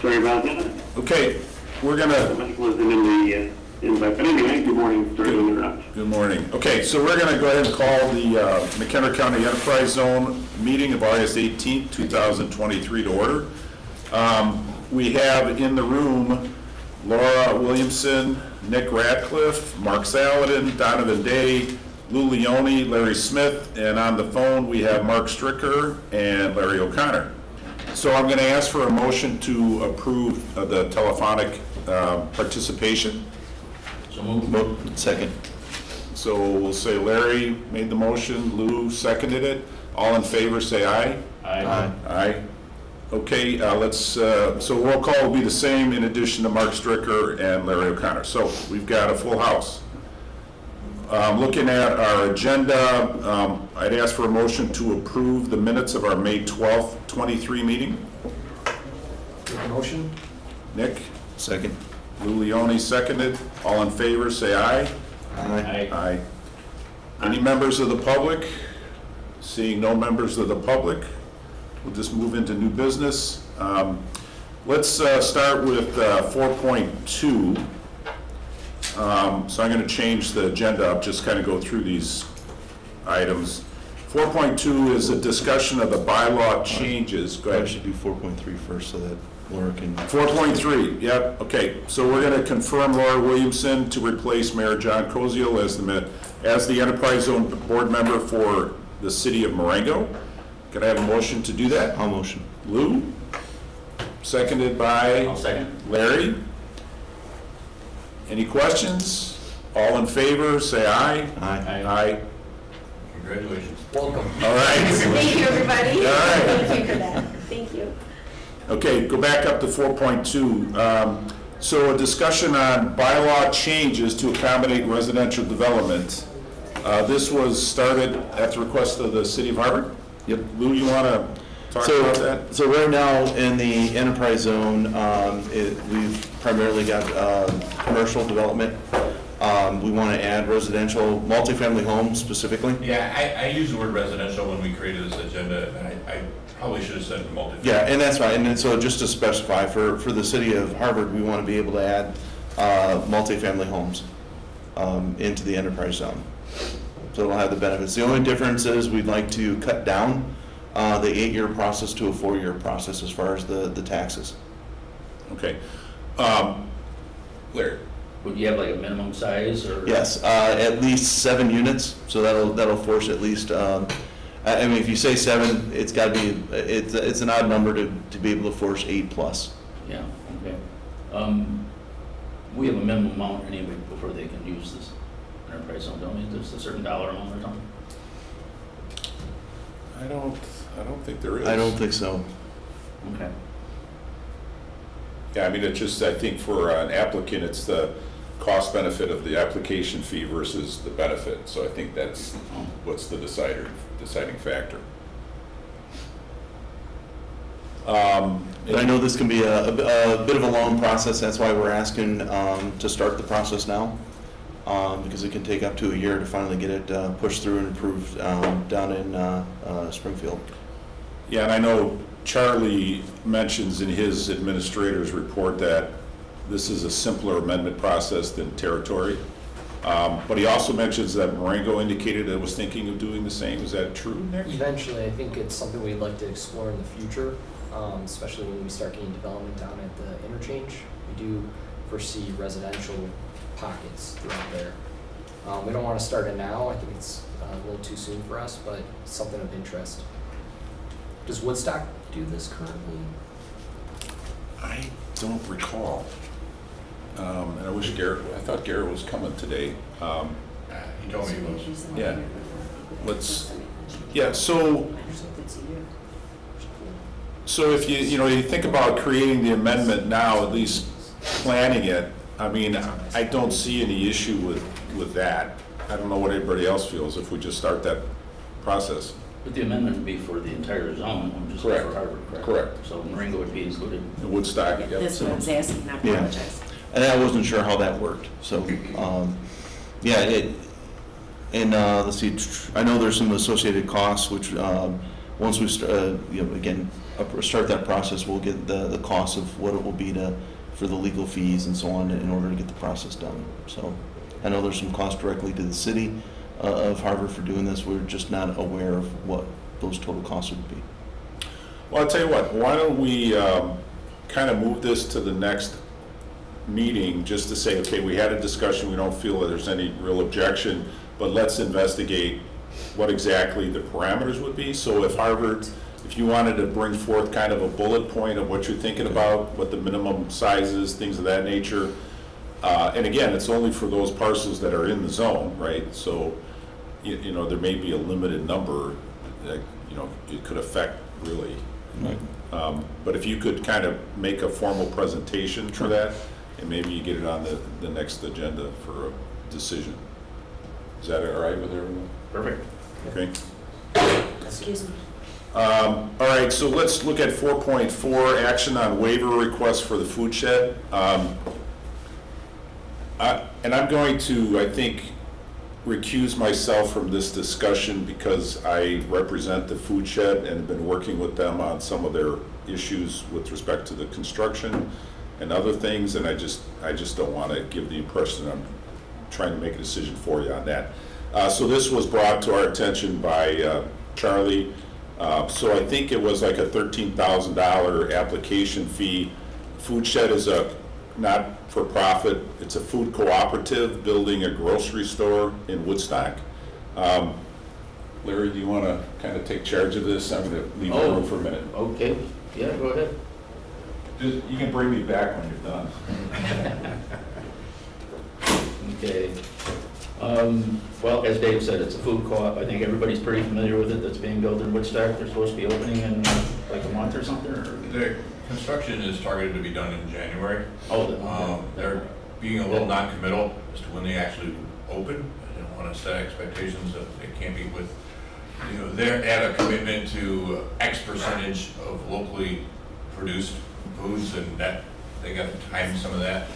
Sorry about that. Okay, we're gonna. Somebody wasn't in the invite, but anyway, good morning. Sorry to interrupt. Good morning. Okay, so we're gonna go ahead and call the McHenry County Enterprise Zone meeting of August 18th, 2023 to order. We have in the room Laura Williamson, Nick Radcliffe, Mark Saladin, Donovan Day, Lou Leone, Larry Smith, and on the phone we have Mark Stricker and Larry O'Connor. So I'm going to ask for a motion to approve the telephonic participation. So moved. Second. So we'll say Larry made the motion, Lou seconded it. All in favor say aye. Aye. Aye. Okay, so roll call will be the same in addition to Mark Stricker and Larry O'Connor. So we've got a full house. Looking at our agenda, I'd ask for a motion to approve the minutes of our May 12th, 23 meeting. Motion? Nick? Second. Lou Leone seconded. All in favor, say aye. Aye. Aye. Any members of the public? Seeing no members of the public, we'll just move into new business. Let's start with 4.2. So I'm going to change the agenda up, just kind of go through these items. 4.2 is a discussion of the bylaw changes. Go ahead. I should do 4.3 first so that Laura can. 4.3, yep, okay. So we're going to confirm Laura Williamson to replace Mayor John Koziol as the Enterprise Zone Board member for the city of Marengo. Can I have a motion to do that? I'll motion. Lou? Seconded by? I'll second. Larry? Any questions? All in favor, say aye. Aye. Aye. Congratulations. Welcome. All right. Thank you, everybody. All right. Thank you for that. Thank you. Okay, go back up to 4.2. So a discussion on bylaw changes to accommodate residential development. This was started at the request of the city of Harvard. Yep. Lou, you want to talk about that? So right now in the enterprise zone, we've primarily got commercial development. We want to add residential, multifamily homes specifically. Yeah, I used the word residential when we created this agenda, and I probably should have said multifamily. Yeah, and that's right. And then so just to specify, for the city of Harvard, we want to be able to add multifamily homes into the enterprise zone. So it'll have the benefits. The only difference is we'd like to cut down the 8-year process to a 4-year process as far as the taxes. Okay. Larry? Would you have like a minimum size or? Yes, at least 7 units, so that'll force at least, I mean, if you say 7, it's gotta be, it's an odd number to be able to force 8+. Yeah, okay. We have a minimum amount anyway before they can use this enterprise zone, don't we? There's a certain dollar amount or something? I don't think there is. I don't think so. Okay. Yeah, I mean, it's just, I think for an applicant, it's the cost benefit of the application fee versus the benefit. So I think that's what's the deciding factor. But I know this can be a bit of a long process. That's why we're asking to start the process now, because it can take up to a year to finally get it pushed through and approved down in Springfield. Yeah, and I know Charlie mentions in his administrator's report that this is a simpler amendment process than territory. But he also mentions that Marengo indicated it was thinking of doing the same. Is that true, Nick? Eventually, I think it's something we'd like to explore in the future, especially when we start getting development down at the interchange. We do foresee residential pockets throughout there. We don't want to start it now. I think it's a little too soon for us, but it's something of interest. Does Woodstock do this currently? I don't recall. And I wish I thought Garrett was coming today. He told me he was. Yeah. So if you think about creating the amendment now, at least planning it, I mean, I don't see any issue with that. I don't know what everybody else feels if we just start that process. But the amendment would be for the entire zone, just Correct. for Harvard, correct? Correct. So Marengo would be included. Woodstock, yep. That's what I was asking, I Yeah. apologize. And I wasn't sure how that worked. So, let's see, I know there's some associated costs, which once we start that process, we'll get the cost of what it will be for the legal fees and so on in order to get the process done. So I know there's some cost directly to the city of Harvard for doing this. We're just not aware of what those total costs would be. Well, I'll tell you what, why don't we kind of move this to the next meeting, just to say, okay, we had a discussion, we don't feel that there's any real objection, but let's investigate what exactly the parameters would be. So if Harvard, if you wanted to bring forth kind of a bullet point of what you're thinking about, what the minimum size is, things of that nature, and again, it's only for those parcels that are in the zone, right? So, you know, there may be a limited number that, you know, it could affect really. Right. But if you could kind of make a formal presentation for that, and maybe you get it on the next agenda for a decision. Is that all right with everyone? Perfect. Okay. Excuse me. All right, so let's look at 4.4, action on waiver request for the food shed. And I'm going to, I think, recuse myself from this discussion because I represent the food shed and have been working with them on some of their issues with respect to the construction and other things, and I just don't want to give the impression I'm trying to make a decision for you on that. So this was brought to our attention by Charlie. So I think it was like a $13,000 application fee. Food shed is a not-for-profit, it's a food cooperative building a grocery store in Woodstock. Larry, do you want to kind of take charge of this? I'm going to leave the room for a minute. Okay, yeah, go ahead. You can bring me back when you're done. Okay. Well, as Dave said, it's a food co-op. I think everybody's pretty familiar with it. That's being built in Woodstock. They're supposed to be opening in like a month or something, or? The construction is targeted to be done in January. Oh, They're being a little non-committal as to when they actually open. I don't want to set expectations that they can't be with, you know, they're at a commitment to X percentage of locally produced foods, and that they got to time some of that.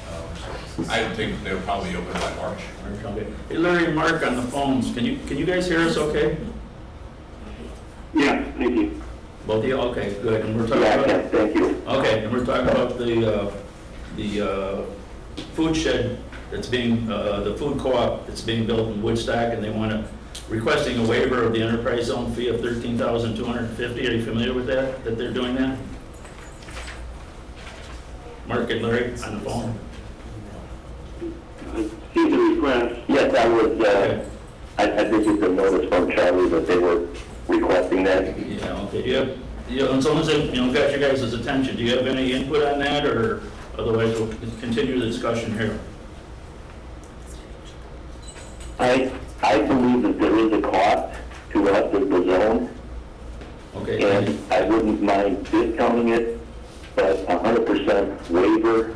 I think they'll probably open by March. okay. Hey, Larry and Mark on the phones. Can you guys hear us okay? Yeah, thank you. Both of you? Okay, good. And we're talking Yeah, about, okay, thank you. okay, and we're talking about the food shed that's being, the food co-op that's being built in Woodstock, and they want to, requesting a waiver of the enterprise zone fee of $13,250. Are you familiar with that they're doing that? Mark and Larry on the phone. See the request. Yes, I was, Okay. I did get the notice from Charlie that they were requesting that. Yeah, okay. Do you have, and someone said, you know, got your guys' attention. Do you have any input on that, or otherwise we'll continue the discussion here? I believe that there is a cost to us as the zone, Okay. and I wouldn't mind discounting it, but 100% waiver,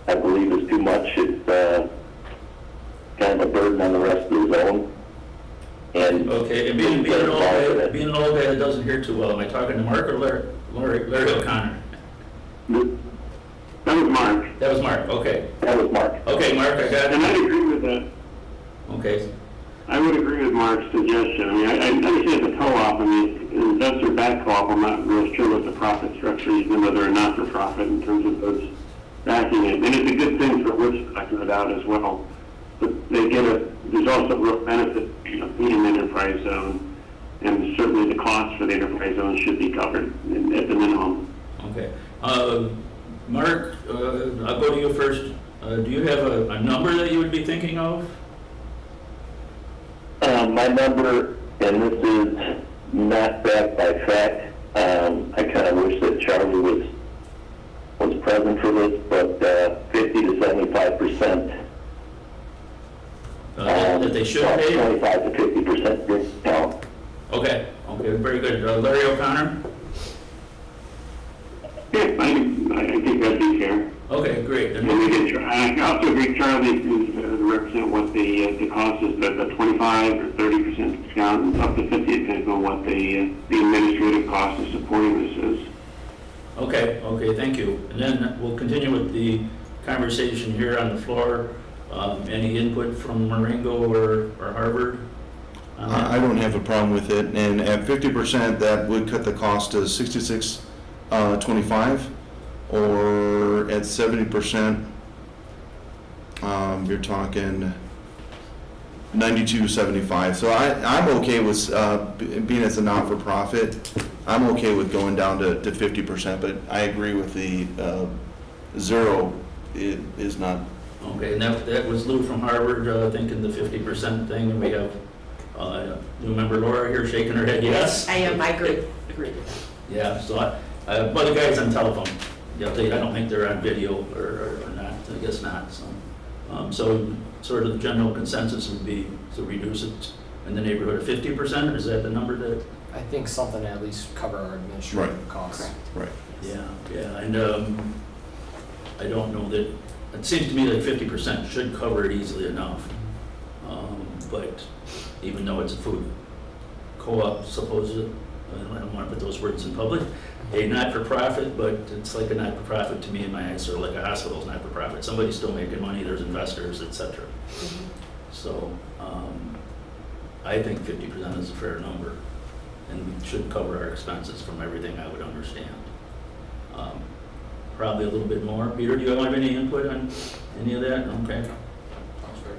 I believe is too much. It's kind of a burden on the rest of the zone. And Okay, and being an old guy that doesn't hear too well, am I talking to Mark or Larry O'Connor? That was Mark. That was Mark, okay. that was Mark. Okay, Mark, I got And it. I agree with that. Okay, I would agree with Mark's suggestion. I mean, I understand the co-op. I mean, an investor-backed co-op, I'm not real sure what the profit structure is, and whether or not for profit in terms of those backing it. And it's a good thing for Woodstock, no doubt, as well. But they get there's also real benefit of being an enterprise zone, and certainly the cost for the enterprise zone should be covered at the minimum. okay. Mark, I'll go to you first. Do you have a number that you would be thinking of? My number, and this is not backed by fact, I kind of wish that Charlie was present for this, but 50 to 75%. That they should pay? 25 to 50% discount. Okay, very good. Larry O'Connor? Yeah, I think that'd be fair. Okay, great. And we can I also agree, Charlie, to represent what the cost is, but the 25 or 30% discount, and up to 50, depends on what the administrative cost of supporting this is. Okay, thank you. And then we'll continue with the conversation here on the floor. Any input from Marengo or Harvard? on that? I don't have a problem with it, and at 50%, that would cut the cost to 66.25, or at 70%, you're talking 92.75. So I'm okay with, being as a not-for-profit, I'm okay with going down to 50%, but I agree with the zero, it is not. Okay, and that was Lou from Harvard, thinking the 50% thing, and we have, new member Laura here shaking her head, yes? I am, I agree with Yeah, so but the guy's on telephone. Yeah, I don't think they're on video or not, I guess not, so. So sort of the general consensus would be to reduce it in the neighborhood of 50%, or is that the number that? I think something to at least cover our administrative Right. costs. Right. Yeah, and I don't know that, it seems to me like 50% should cover it easily enough. But even though it's a food co-op, supposedly, I don't want to put those words in public, a not-for-profit, but it's like a not-for-profit to me in my eyes, sort of like a hospital's not-for-profit. Somebody's still making money, there's investors, et cetera. So I think 50% is a fair number, and we should cover our expenses from everything I would understand. Probably a little bit more. Peter, do you have any input on any of that? Okay. Sounds great.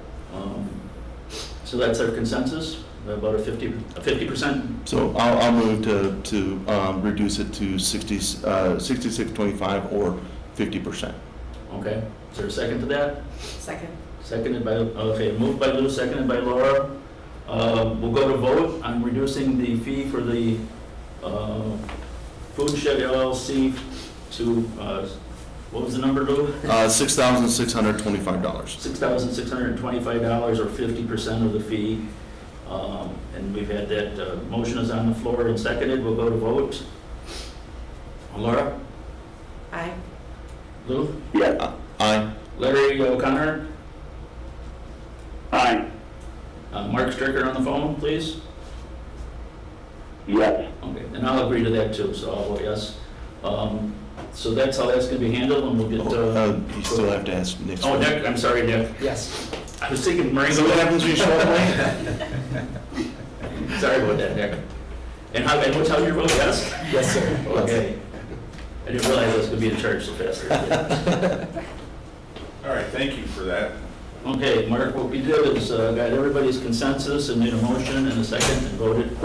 So that's our consensus, about a 50%? So I'll move to reduce it to 66.25 or 50%. Okay. Is there a second to that? that. Second. Seconded by, okay, moved by Lou, seconded by Laura. We'll go to vote on reducing the fee for the Food Shed LLC to, what was the number, Lou? $6,625. $6,625 or 50% of the fee. And we've had that, motion is on the floor and seconded. We'll go to vote. Laura? Aye. Lou? Yes. Aye. Larry O'Connor? Aye. Mark Stricker on the phone, please? Yes. Okay, and I'll agree to that too, so I'll vote yes. So that's how that's gonna be handled, and we'll get, You still have to ask Nick. oh, Nick, I'm sorry, Nick. Yes. I was thinking Maringo. So what happens when you show up late? Sorry about that, Nick. And what's how your vote, yes? Yes, sir. Okay. I didn't realize I was gonna be in charge so fast. All right, thank you for that. Okay, Mark, what we did is got everybody's consensus and made a motion and a second and voted.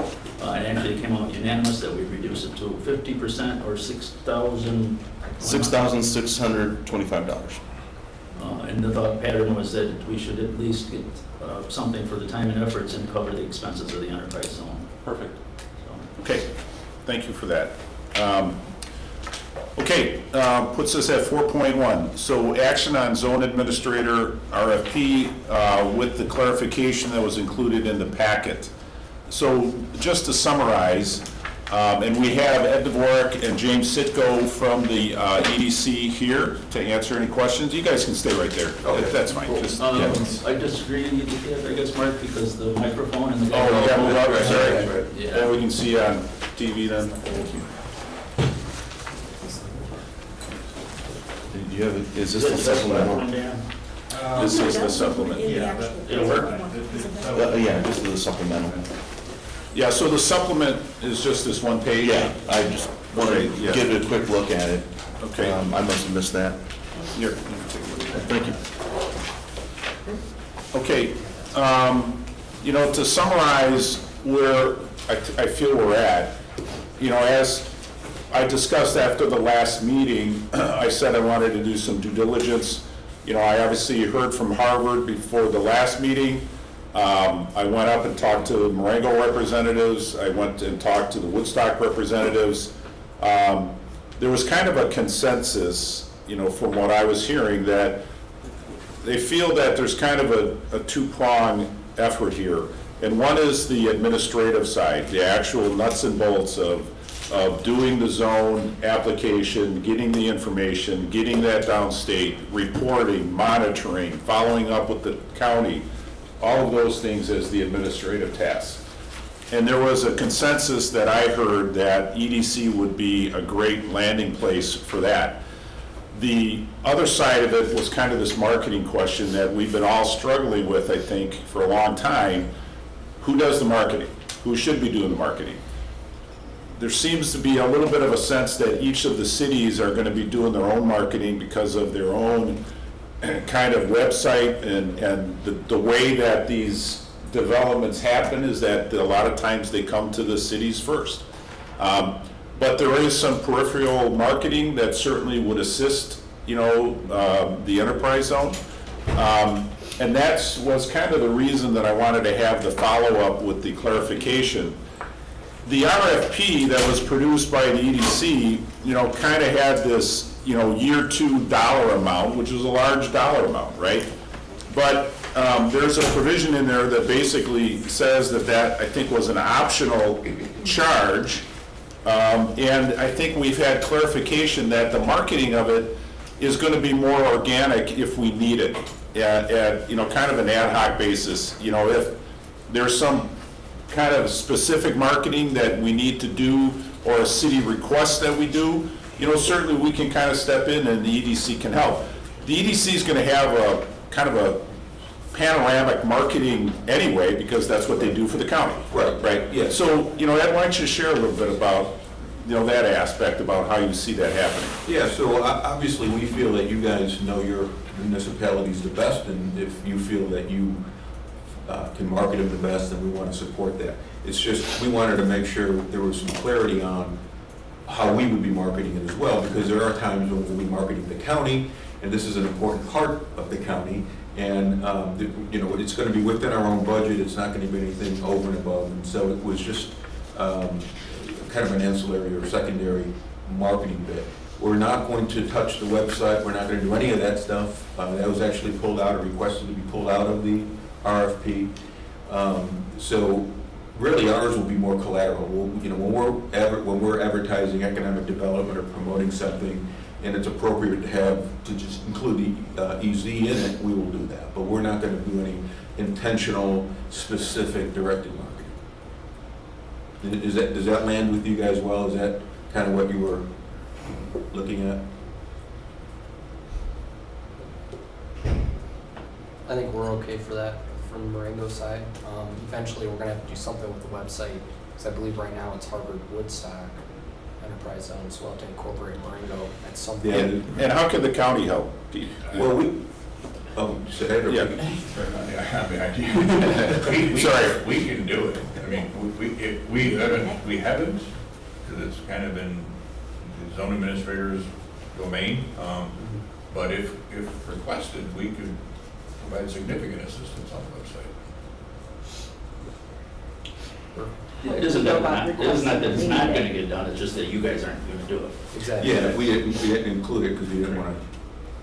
And actually it came out unanimous that we reduce it to 50% or $6,000. $6,625. And the thought pattern was that we should at least get something for the time and efforts and cover the expenses of the enterprise zone. Perfect. So, Okay, thank you for that. Okay, puts us at 4.1. So action on zone administrator RFP with the clarification that was included in the packet. So just to summarize, and we have Ed Dvorak and James Sitko from the EDC here to answer any questions. You guys can stay right there. That's fine. Just, yeah. I disagree, I guess, Mark, because the microphone and the. Oh, you gotta move up, sorry. Yeah. Yeah, we can see you on TV then. Thank you. Do you have, is this the supplemental? This is the supplement. It'll work. Yeah, this is the supplemental. Yeah, so the supplement is just this one page? Yeah, I just wanted Yeah. to give it a quick look at it. Okay. I must have missed that. Here, you can take a look at Thank you. it. Okay, to summarize where I feel we're at, as I discussed after the last meeting, I said I wanted to do some due diligence. I obviously heard from Harvard before the last meeting. I went up and talked to the Marengo representatives. I went and talked to the Woodstock representatives. There was kind of a consensus, from what I was hearing, that they feel that there's kind of a two-prong effort here. And one is the administrative side, the actual nuts and bolts of doing the zone application, getting the information, getting that downstate, reporting, monitoring, following up with the county, all of those things as the administrative tasks. And there was a consensus that I heard that EDC would be a great landing place for that. The other side of it was kind of this marketing question that we've been all struggling with, I think, for a long time. who does the marketing? Who should be doing the marketing? There seems to be a little bit of a sense that each of the cities are going to be doing their own marketing because of their own kind of website, and the way that these developments happen is that a lot of times they come to the cities first. But there is some peripheral marketing that certainly would assist, the enterprise zone. And was kind of the reason that I wanted to have the follow-up with the clarification. The RFP that was produced by the EDC, kind of had this, year 2 dollar amount, which was a large dollar amount, right? But there's a provision in there that basically says that I think was an optional charge. And I think we've had clarification that the marketing of it is going to be more organic if we need it at kind of an ad hoc basis. If there's some kind of specific marketing that we need to do or a city request that we do, certainly we can kind of step in and the EDC can help. The EDC is going to have a kind of a panoramic marketing anyway, because that's what they do for the county. Right? Yeah. So, Ed, why don't you share a little bit about, that aspect about how you see that happening? Yeah, so obviously, we feel that you guys know your municipalities the best, and if you feel that you can market them the best, then we want to support that. It's just, we wanted to make sure there was some clarity on how we would be marketing it as well, because there are times when we'll be marketing the county, and this is an important part of the county, and it's going to be within our own budget. It's not going to be anything over and above, and so it was just kind of an ancillary or secondary marketing bit. We're not going to touch the website. We're not going to do any of that stuff. That was actually pulled out or requested to be pulled out of the RFP. So really, ours will be more collateral. When we're advertising economic development or promoting something, and it's appropriate to just include the EZ in it, we will do that. But we're not going to do any intentional, specific directed marketing. Does that land with you guys well? Is that kind of what you were looking at? I think we're okay for that from the Marengo side. Eventually, we're gonna have to do something with the website, because I believe right now it's Harvard Woodstock Enterprise Zone, so we'll have to incorporate Marengo at some point. And how can the county help, Pete? Well, say that or Yeah. Sorry. We can do it. I mean, we haven't, because it's kind of in the zone administrator's domain. But if requested, we could provide significant assistance on the website. It isn't that it's not going to get done, it's just that you guys aren't going to do it. Exactly. Yeah, we didn't include it because we didn't want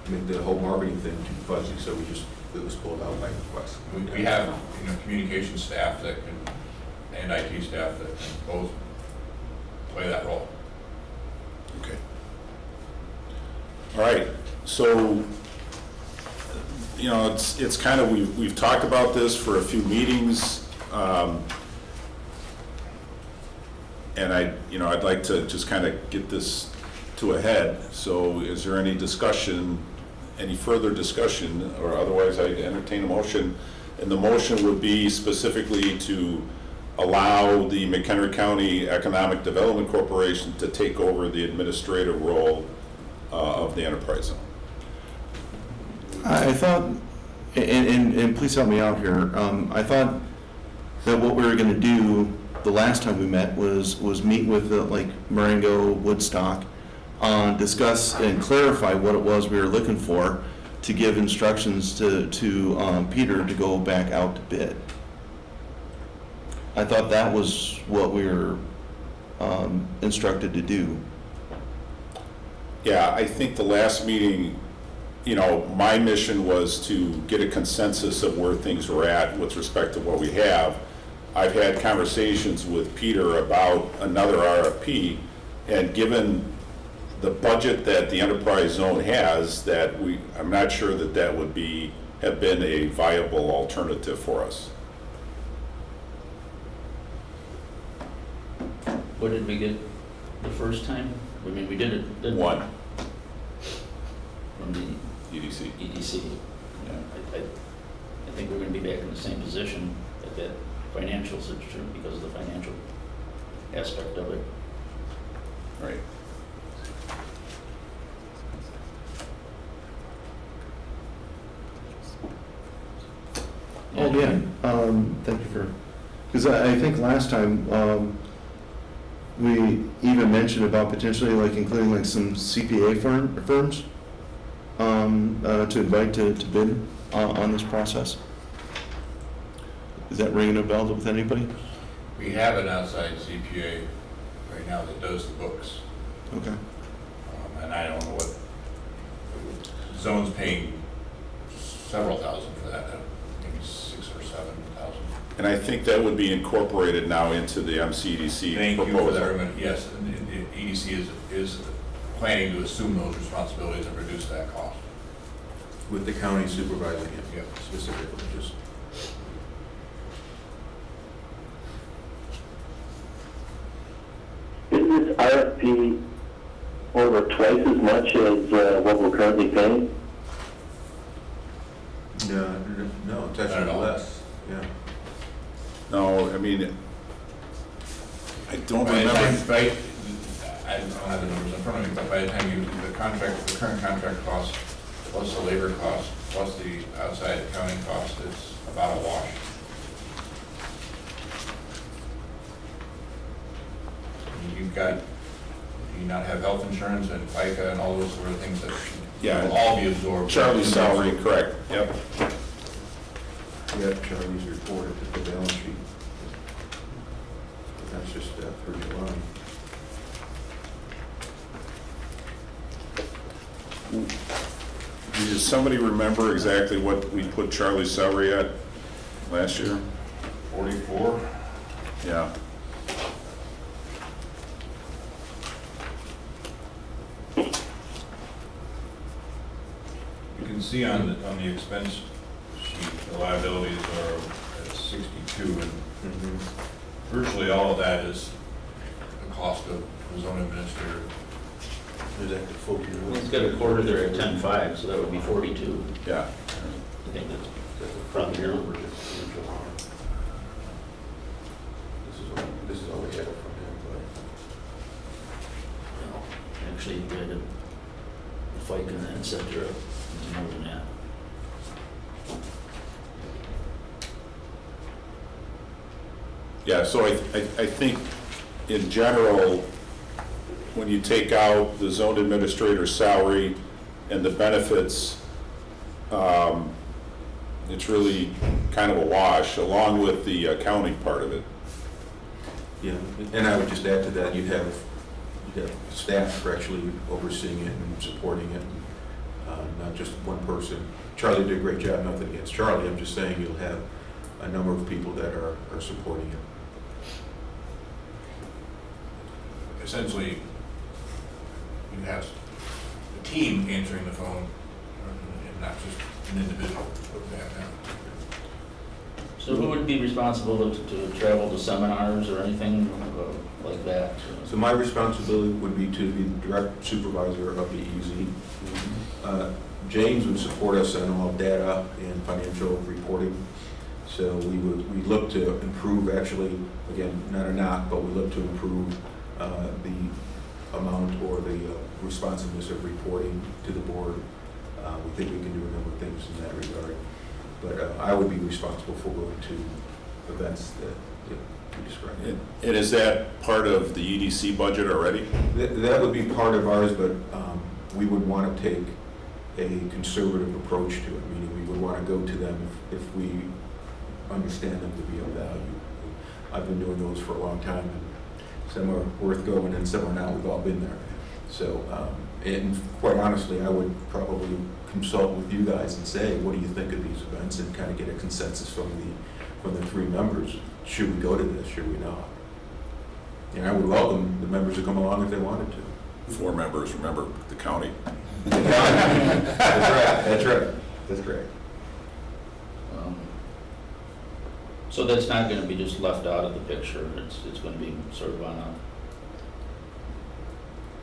to make the whole marketing thing too fuzzy, so it was pulled out by request. We have, communication staff that can, and IT staff that can both play that role. Okay. All right, so, it's kind of, we've talked about this for a few meetings, and I'd like to just kind of get this to a head. So is there any further discussion, or otherwise I'd entertain a motion? And the motion would be specifically to allow the McHenry County Economic Development Corporation to take over the administrative role of the enterprise zone. I thought, and please help me out here, I thought that what we were going to do the last time we met was meet with Marengo, Woodstock, discuss and clarify what it was we were looking for, to give instructions to Peter to go back out to bid. I thought that was what we were instructed to do. Yeah, I think the last meeting, my mission was to get a consensus of where things were at with respect to what we have. I've had conversations with Peter about another RFP, and given the budget that the enterprise zone has, I'm not sure that would have been a viable alternative for us. What did we get the first time? I mean, we did it, didn't we? One, From the EDC. EDC. Yeah. I think we're going to be back in the same position at that financial situation, because of the financial aspect of it. Right. Oh, yeah, thank you for, because I think last time, we even mentioned about potentially like including like some CPA firms, to invite to bid on this process. Is that ringing a bell with anybody? We have an outside CPA right now that does the books. Okay. And I don't know what, Zone's paying several thousand for that, maybe 6,000 or 7,000. And I think that would be incorporated now into the MCDC Thank you for proposal. that, Erwin. Yes, and the EDC is planning to assume those responsibilities and reduce that cost. With the county supervising it, Yep. specifically, just. Isn't this RFP over twice as much as what we're currently paying? No, it's Not at actually all. less, yeah. No, I mean, I don't By the remember. time, I don't have the numbers in front of me, but by the time you, the current contract cost, plus the labor cost, plus the outside accounting cost, it's about a wash. You've got, do you not have health insurance and FICA and all those sort of things that Yeah. will all be absorbed? Charlie's salary, correct, yep. Yeah, Charlie's reported to the balance sheet. But that's just through July. Does somebody remember exactly what we put Charlie's salary at last year? 44? Yeah. You can see on the expense sheet, the liabilities are at 62, and virtually all of that is the cost of the zone administrator. Is that the full year? It's got a quarter there at 10.5, so that would be 42. Yeah. I think that's probably your number. This is all we had from him, No, actually, the FICA and that, et cetera, is more than that. Yeah, so I think in general, when you take out the zone administrator's salary and the benefits, it's really kind of a wash, along with the accounting part of it. Yeah, and I would just add to that, you'd have staff actually overseeing it and supporting it, not just one person. Charlie did a great job, nothing against Charlie, I'm just saying you'll have a number of people that are supporting it. Essentially, you have a team answering the phone, and not just an individual. So who would be responsible to travel to seminars or anything like that? So my responsibility would be to be the direct supervisor of the EZ. James would support us on all data and financial reporting. So we look to improve, actually, again, not a knock, but we look to improve the amount or the responsiveness of reporting to the board. We think we can do a number of things in that regard. But I would be responsible for going to events that you described. And is that part of the EDC budget already? That would be part of ours, but we would want to take a conservative approach to it, meaning we would want to go to them if we understand them to be of value. I've been doing those for a long time, and some are worth going and some are not. We've all been there. So, and quite honestly, I would probably consult with you guys and say, what do you think of these events, and kind of get a consensus from the three members. Should we go to this? Should we not? And I would welcome the members to come along if they wanted to. 4 members, remember, the county. That's right. That's correct. So that's not going to be just left out of the picture. It's going to be sort of on a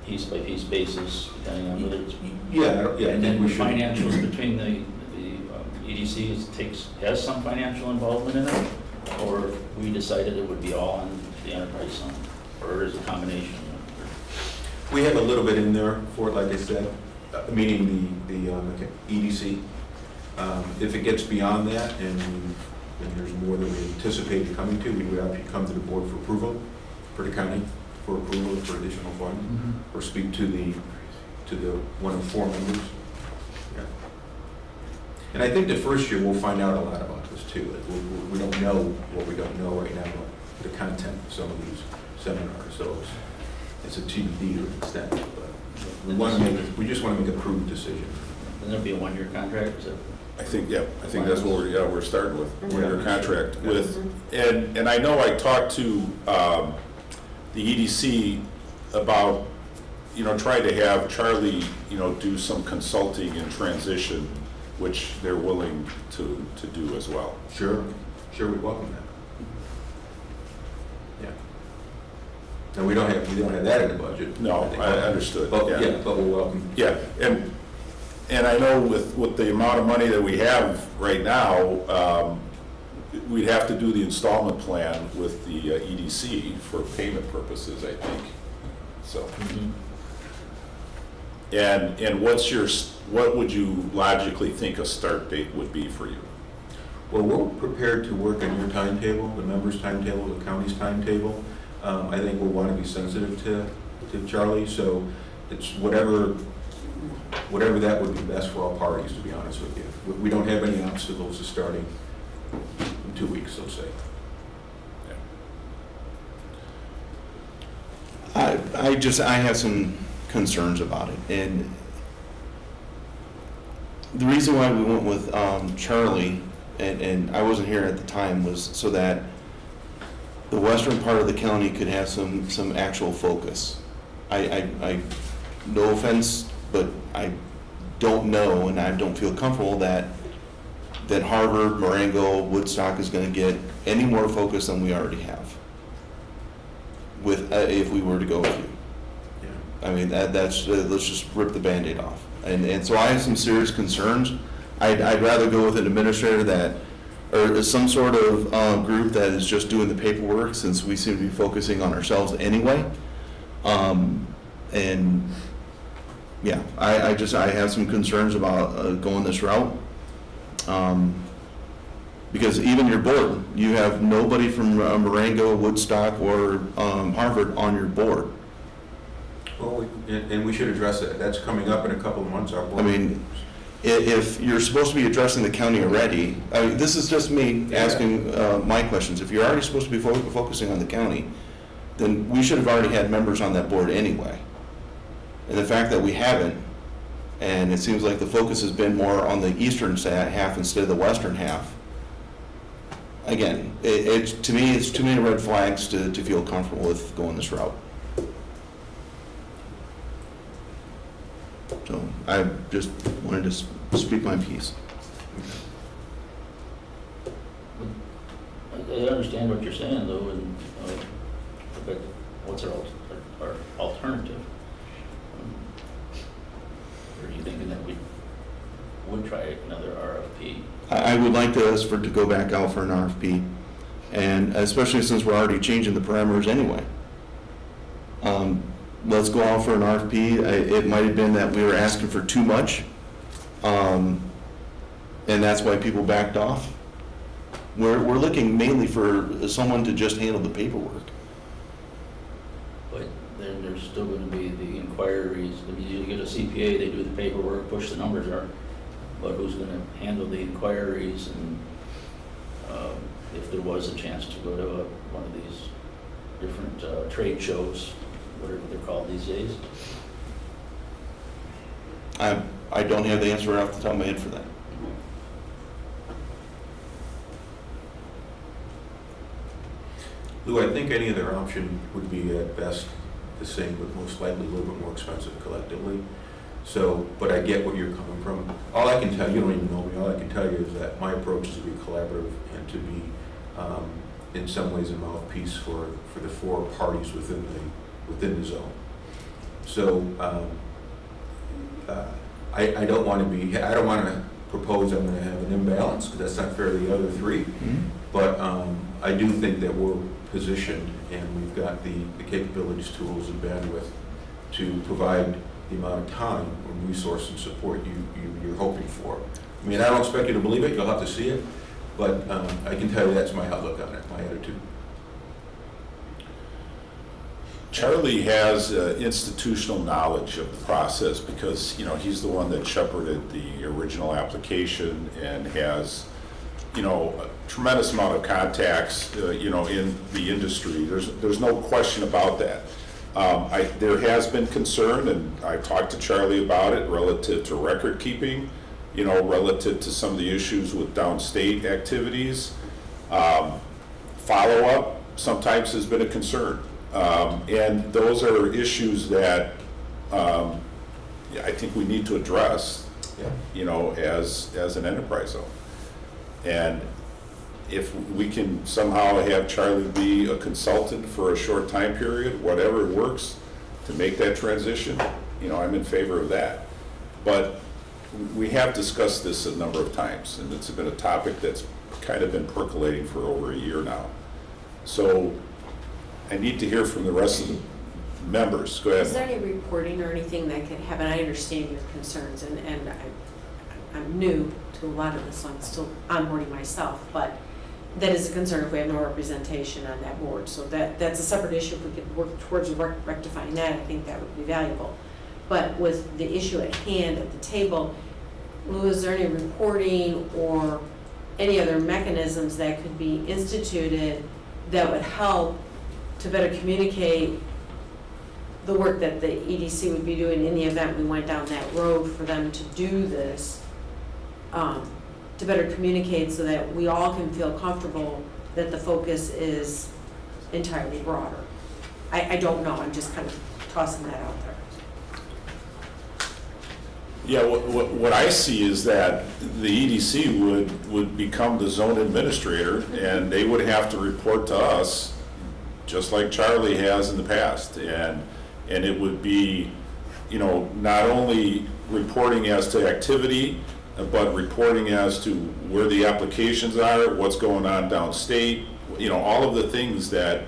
piece by piece basis, depending on whether it's. Yeah, And then we the should. financials between the EDC has some financial involvement in it? or if we decided it would be all in the enterprise zone, or is it a combination? We have a little bit in there for it, like I said, meaning the EDC. If it gets beyond that and there's more than we anticipated coming to, we would actually come to the board for approval, for the county, for approval for additional funds, or speak to the one of the 4 members. Yeah. And I think the first year we'll find out a lot about this too. Like, we don't know what we don't know right now about the content of some of these seminars, so it's a TBD to an extent, but we just want to make a prudent decision. Then there'll be a 1-year contract, is it? I think that's what we're starting with, one-year contract with, and I know I talked to the EDC about, trying to have Charlie, do some consulting and transition, which they're willing to do as well. Sure, we welcome that. Yeah. And we don't have that in the budget. No, I understood. But yeah. But we're welcome. Yeah, and I know with the amount of money that we have right now, we'd have to do the installment plan with the EDC for payment purposes, I think, so. And what would you logically think a start date would be for you? Well, we're prepared to work on your timetable, the members' timetable, the county's timetable. I think we'll want to be sensitive to Charlie, so it's whatever that would be best for all parties, to be honest with you. We don't have any obstacles to starting in 2 weeks, let's say. I have some concerns about it, and the reason why we went with Charlie, and I wasn't here at the time, was so that the western part of the county could have some actual focus. I no offense, but I don't know, and I don't feel comfortable that Harvard, Marengo, Woodstock is going to get any more focus than we already have with if we were to go with you. I mean, that's let's just rip the Band-Aid off. And so I have some serious concerns. I'd rather go with an administrator or some sort of group that is just doing the paperwork, since we seem to be focusing on ourselves anyway. And yeah, I have some concerns about going this route. Because even your board, you have nobody from Marengo, Woodstock, or Harvard on your board. Well, and we should address that. That's coming up in a couple of months. Our board. I mean, if you're supposed to be addressing the county already, I mean, this is just me asking my questions. If you're already supposed to be focusing on the county, then we should have already had members on that board anyway. And the fact that we haven't, and it seems like the focus has been more on the eastern half instead of the western half. Again, to me, it's too many red flags to feel comfortable with going this route. So I just wanted to speak my piece. I understand what you're saying, though, and but what's our alternative? Or are you thinking that we would try another RFP? I would like us to go back out for an RFP, and especially since we're already changing the parameters anyway. Let's go out for an RFP. It might have been that we were asking for too much, and that's why people backed off. We're looking mainly for someone to just handle the paperwork. But then there's still going to be the inquiries. You get a CPA, they do the paperwork, push the numbers are, but who's going to handle the inquiries? And if there was a chance to go to one of these different trade shows, whatever they're called these days. I don't have the answer off the top of my head for that. Lou, I think any other option would be at best the same, but most likely a little bit more expensive collectively. So, but I get where you're coming from. All I can tell you, don't even know me, all I can tell you is that my approach is to be collaborative and to be, in some ways, a mouthpiece for the 4 parties within the zone. So, I don't want to propose I'm gonna have an imbalance, because that's not fair to the other three. But I do think that we're positioned and we've got the capabilities, tools, and bandwidth to provide the amount of time and resource and support you're hoping for. I mean, I don't expect you to believe it, you'll have to see it, but I can tell you that's my outlook on it, my attitude. Charlie has institutional knowledge of the process because, you know, he's the one that shepherded the original application and has, you know, a tremendous amount of contacts, you know, in the industry. There's no question about that. There has been concern, and I've talked to Charlie about it, relative to record keeping, you know, relative to some of the issues with downstate activities. Follow-up sometimes has been a concern. And those are issues that I think we need to address, you know, as an enterprise zone. And if we can somehow have Charlie be a consultant for a short time period, whatever works to make that transition, you know, I'm in favor of that. But we have discussed this a number of times, and it's been a topic that's kind of been percolating for over a year now. So I need to hear from the rest of the members. Go ahead. Is there any reporting or anything that could happen? I understand your concerns, and I'm new to a lot of this, so I'm still onboarding myself, but that is a concern if we have no representation on that board. So that's a separate issue. If we could work towards rectifying that, I think that would be valuable. But with the issue at hand at the table, Lou, is there any reporting or any other mechanisms that could be instituted that would help to better communicate the work that the EDC would be doing in the event we went down that road for them to do this, to better communicate so that we all can feel comfortable that the focus is entirely broader? I don't know, I'm just kind of tossing that out there. Yeah, what I see is that the EDC would become the zone administrator, and they would have to report to us, just like Charlie has in the past. And it would be, you know, not only reporting as to activity, but reporting as to where the applications are, what's going on downstate, you know, all of the things that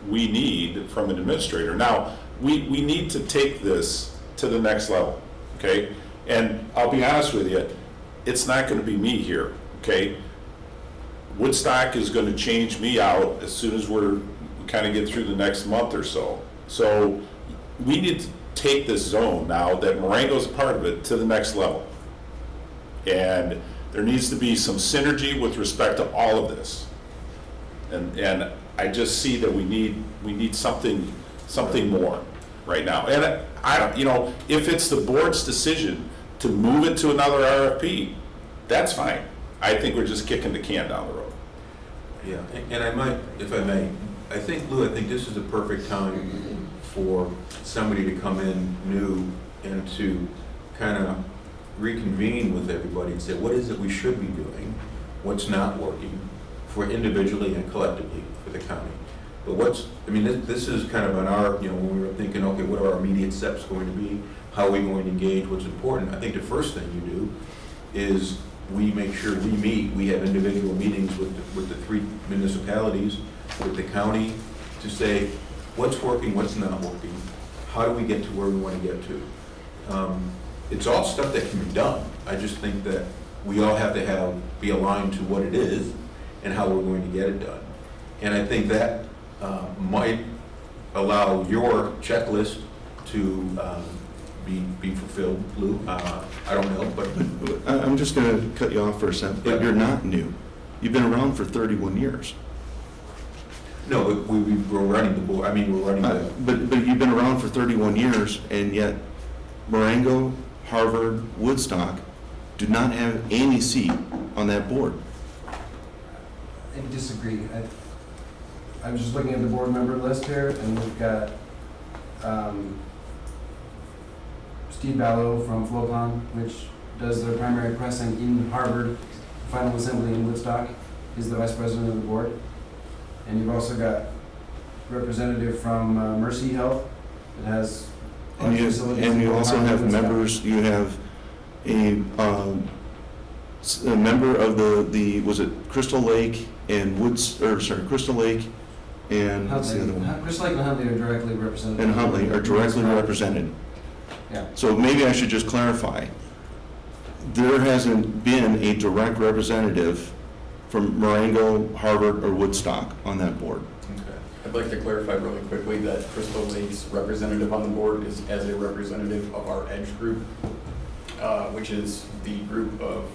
we need from an administrator. Now, we need to take this to the next level, okay? And I'll be honest with you, it's not going to be me here, okay? Woodstock is going to change me out as soon as we kind of get through the next month or so. So we need to take this zone now that Marengo's a part of it to the next level. And there needs to be some synergy with respect to all of this. And I just see that we need something more right now. And I don't, you know, if it's the board's decision to move it to another RFP, that's fine. I think we're just kicking the can down the road. Yeah, and I might, if I may, I think, Lou, I think this is the perfect time for somebody to come in new and to kind of reconvene with everybody and say, what is it we should be doing? What's not working for individually and collectively for the county? But this is kind of on our, you know, when we were thinking, okay, what are our immediate steps going to be? How are we going to engage? What's important? I think the first thing you do is we make sure we meet. We have individual meetings with the three municipalities, with the county, to say what's working, what's not working. How do we get to where we want to get to? It's all stuff that can be done. I just think that we all have to be aligned to what it is and how we're going to get it done. And I think that might allow your checklist to be fulfilled, Lou. I don't know, but I'm just going to cut you off for a second, but Yeah. you're not new. You've been around for 31 years. no, but we're running the board. I mean, we're running the. But you've been around for 31 years, and yet Marengo, Harvard, Woodstock do not have any seat on that board. I disagree. I'm just looking at the board member list here, and we've got Steve Ballo from Flowcon, which does their primary pressing in Harvard, Final Assembly in Woodstock, is the vice president of the board. And you've also got representative from Mercy Health that has And you also have members, you have a a member of was it Crystal Lake and Crystal Lake and what's the other one? Crystal Lake and Huntley are directly represented. And Huntley are directly represented. Yeah. So maybe I should just clarify. There hasn't been a direct representative from Marengo, Harvard, or Woodstock on that board. I'd like to clarify really quickly that Crystal Lake's representative on the board is as a representative of our EDGE group, which is the group of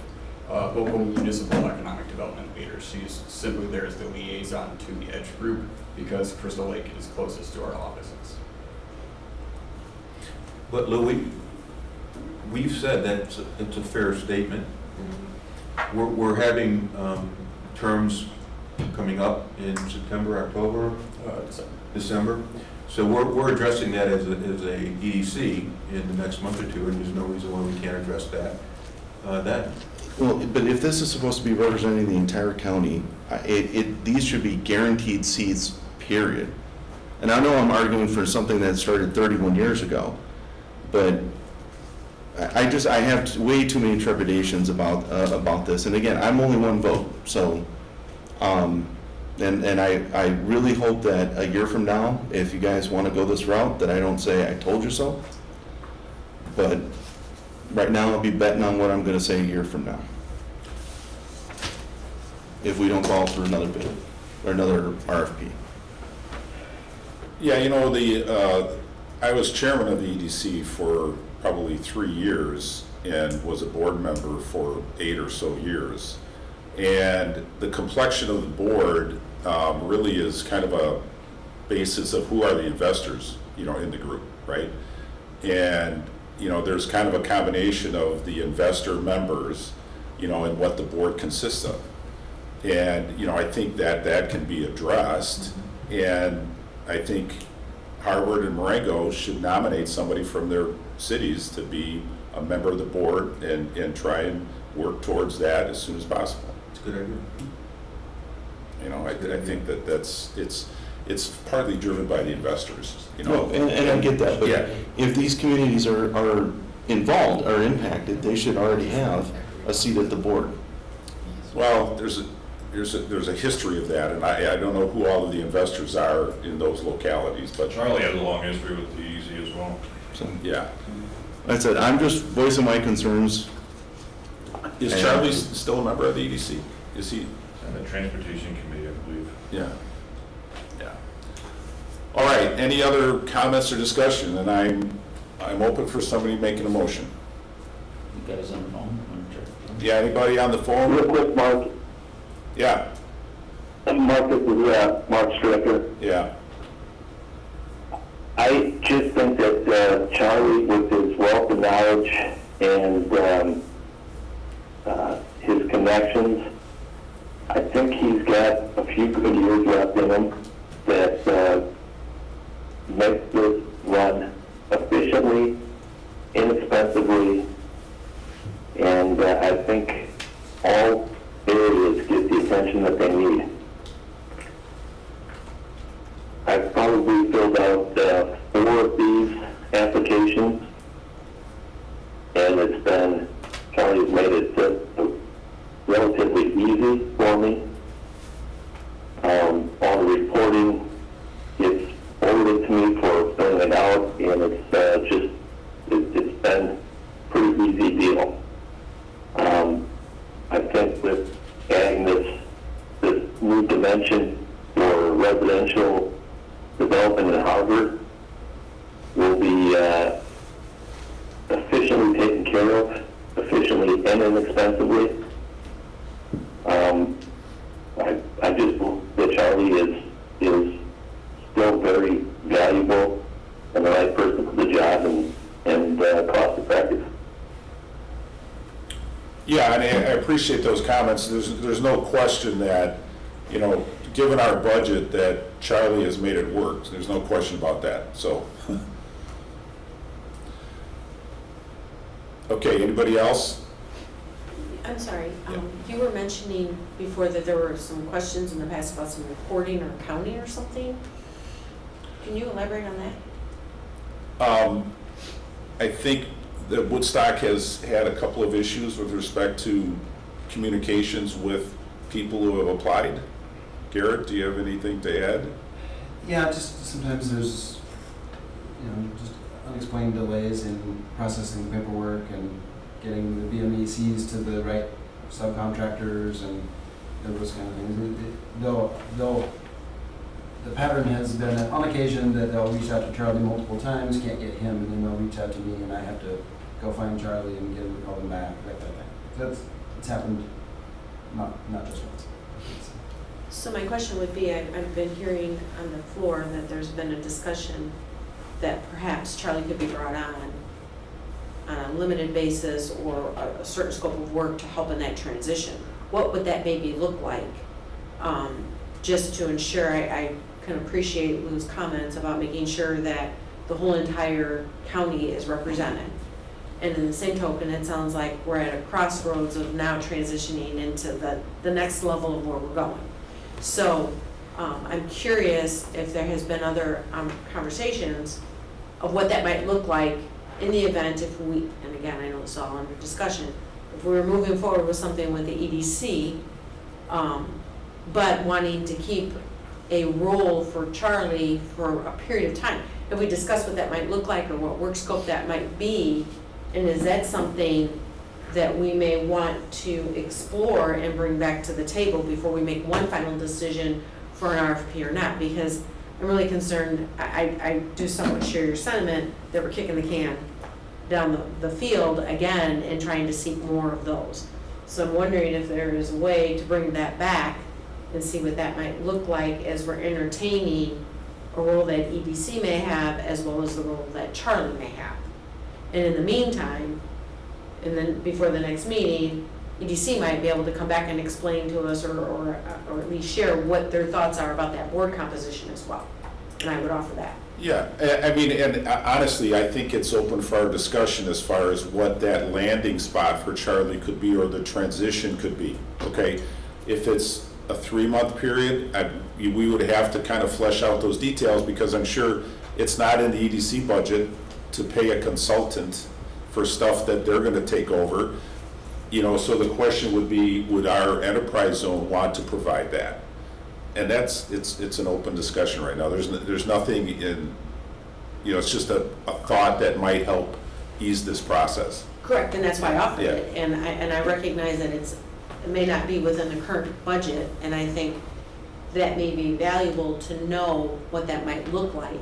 local municipal economic development leaders. She's simply there as the liaison to the EDGE group because Crystal Lake is closest to our offices. But Lou, we've said that it's a fair statement. We're having terms coming up in September, October, December. So we're addressing that as a EDC in the next month or two, and there's no reason why we can't address that then. Well, but if this is supposed to be representing the entire county, these should be guaranteed seats, period. And I know I'm arguing for something that started 31 years ago, but I have way too many trepidations about this. And again, I'm only one vote, so, and I really hope that a year from now, if you guys want to go this route, that I don't say I told you so. But right now, I'll be betting on what I'm going to say a year from now, if we don't call for another bid or another RFP. Yeah, you know, I was chairman of the EDC for probably 3 years and was a board member for 8 or so years. And the complexion of the board really is kind of a basis of who are the investors, you know, in the group, right? And, you know, there's kind of a combination of the investor members, you know, and what the board consists of. And, you know, I think that can be addressed. And I think Harvard and Marengo should nominate somebody from their cities to be a member of the board and try and work towards that as soon as possible. It's a good idea. You know, I think it's partly driven by the investors, you know. No, and I get that, but Yeah. if these communities are involved, are impacted, they should already have a seat at the board. Well, there's a history of that, and I don't know who all of the investors are in those localities, but Charlie has a long history with the EZ as well. So, yeah. like I said, I'm just voicing my concerns. Is And- Charlie still a member of the EDC? Is he? And the Transportation Committee, I believe. Yeah. Yeah. All right, any other comments or discussion? And I'm open for somebody making a motion. You guys on the phone? Yeah, anybody on the phone? Real quick, Mark. Yeah, Mark, this is Mark Stricker. yeah. I just think that Charlie, with his wealth of knowledge and his connections, I think he's got a few good years left in him that makes this run efficiently, inexpensively, and I think all areas get the attention that they need. I've probably filled out 4 of these applications, and it's been, Charlie's made it relatively easy for me. All the reporting gets forwarded to me for filling it out, and it's been a pretty easy deal. I think with adding this new dimension for residential development in Harvard will be efficiently taken care of, efficiently and inexpensively. I just believe that Charlie is still very valuable and the right person for the job and cost effective. Yeah, and I appreciate those comments. There's no question that, you know, given our budget, that Charlie has made it work. There's no question about that, so. Okay, anybody else? I'm sorry, you were mentioning before that there were some questions in the past about some reporting or accounting or something. Can you elaborate on that? I think that Woodstock has had a couple of issues with respect to communications with people who have applied? Garrett, do you have anything to add? Yeah, just sometimes there's, just unexplained delays in processing the paperwork and getting the BMECs to the right subcontractors and those kind of things. Though the pattern has been on occasion that they'll reach out to Charlie multiple times, can't get him, and then they'll reach out to me and I have to go find Charlie and get him to call them back, that kind of thing. It's happened not just once. So my question would be, I've been hearing on the floor that there's been a discussion that perhaps Charlie could be brought on a limited basis or a certain scope of work to help in that transition. What would that maybe look like? Just to ensure, I can appreciate Lou's comments about making sure that the whole entire county is represented. And in the same token, it sounds like we're at a crossroads of now transitioning into the next level of where we're going. So I'm curious if there has been other conversations of what that might look like in the event if we, and again, I know it's all under discussion, if we were moving forward with something with the EDC, but wanting to keep a role for Charlie for a period of time. If we discuss what that might look like or what work scope that might be, and is that something that we may want to explore and bring back to the table before we make one final decision for an RFP or not? Because I'm really concerned, I do somewhat share your sentiment that we're kicking the can down the field again and trying to seek more of those. So I'm wondering if there is a way to bring that back and see what that might look like as we're entertaining a role that EDC may have as well as the role that Charlie may have. And in the meantime, and then before the next meeting, EDC might be able to come back and explain to us or at least share what their thoughts are about that board composition as well. And I would offer that. Yeah, I mean, and honestly, I think it's open for our discussion as far as what that landing spot for Charlie could be or the transition could be, okay? If it's a 3-month period, we would have to kind of flesh out those details because I'm sure it's not in the EDC budget to pay a consultant for stuff that they're gonna take over. So the question would be, would our enterprise zone want to provide that? And it's an open discussion right now. There's nothing in, it's just a thought that might help ease this process. Correct, and that's why I offered Yeah. it. And I recognize that it may not be within the current budget, and I think that may be valuable to know what that might look like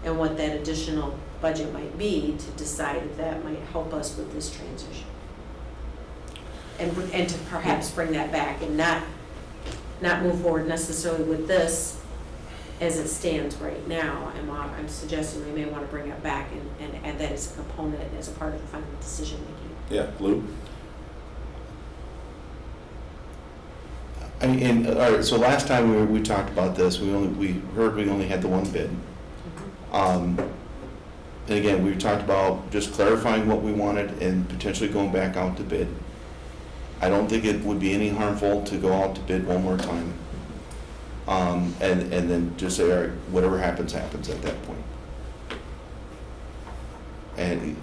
and what that additional budget might be to decide if that might help us with this transition. And to perhaps bring that back and not move forward necessarily with this as it stands right now. I'm suggesting we may want to bring it back and add that as a component, as a part of the final decision making. Yeah, Lou? All right, so last time we talked about this, we only had the one bid. And again, we talked about just clarifying what we wanted and potentially going back out to bid. I don't think it would be any harmful to go out to bid one more time. And then just say, all right, whatever happens, happens at that point. And